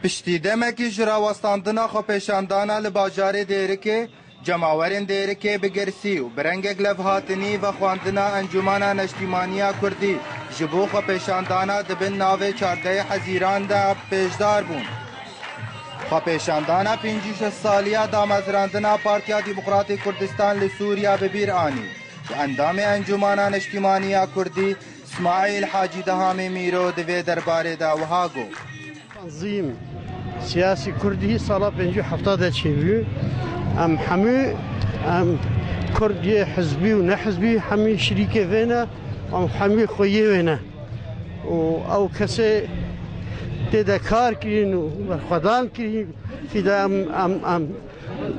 پشتی دمکی جراوستاندنا خو پیشاندانا لباجار دیرکه جماورین دیرکه بگرسی و برنگک لفهاتنی و خواندنا انجمانا نشتیمانیا کردی جبو خو پیشاندانا دبن ناوه 14 حزیران دا پیشدار بون. خو پیشاندانا 56 سالیا دامزراندنا پارتیا دموکراتی کردستان لسوریا ببیر آنی و اندام انجمانا نشتیمانیا کردی اسماعیل حاجی دهامی میرو دوی درباره دا وهاگو تنظیم سیاسی کردی سالا 57 چیوی ام همه ام کردی حزبی و نه حزبی همه شریک وینا ام همه خویه وینا و او کسی دیده کار کرین و خدان کرین فیدا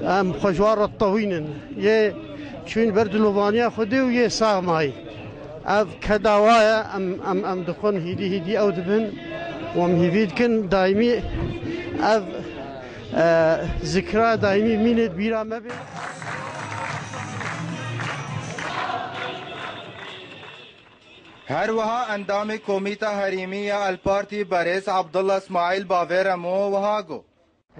ام خوشوار الطوینن یه چون بردلوانیا خودی و یه سامای اف كدوايا ام دخون هيدي او دبن وام هيفيد كن دايمي اف ذكرى دايمي مين بيرا ما بي هر وها اندام کومیتا حریمیه الپارتی برس عبدالله اسماعیل باورمو وهاگو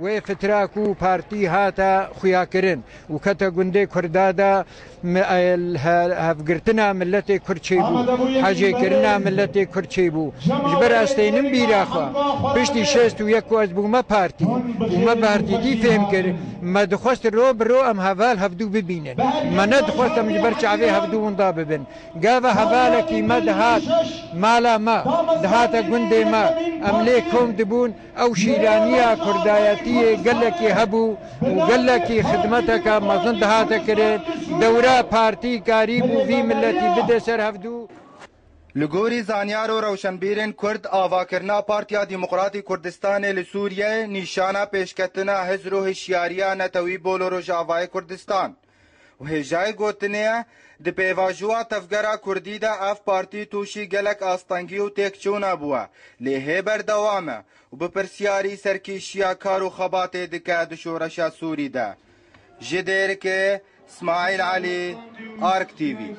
و فتراكو بارتي هاتا خياكرن وكتا قندي كردادا هفقرتنا ملتي كرتشيبو حاجي كرنا ملتي كرتشيبو جبر استينم بيراخوا بشتي شست ويكو ازبو ما بارتي وما بارتي دي فهم كر ما دخوست رو برو ام هفال هفدو ببينن ما ندخوست ام جبر شعبي هفدو ونضا ببن قاوا هفالكي ما دهات مالا ما دهاتا قندي ما ام ليكم دبون او شيرانيا كرداياتي قال لك هبو وقال لك خدمتك مظن دهاتا كرين دوره پارتی قریب وی ملتی بده سر هفدو لگوری زانیار و روشنبیرن کرد آواکرنا پارتیا دموکراتی کردستان لسوریه نیشانا پیشکتنا حزر و هشیاریا نتوی بولو رو جاوای کردستان و هجای گوتنه د پیواجوا تفگرا کردی دا اف پارتی توشی گلک آستانگی و تکچونا بوا لیه بردوامه و بپرسیاری سرکیشیا کارو خبات دکه دشورشا سوری دا جدیر که اسماعیل علي آرك تي في